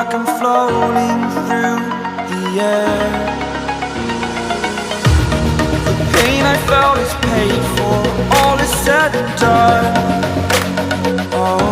like I'm floating through the air. The pain I felt is paid for, all is said and done. Oh,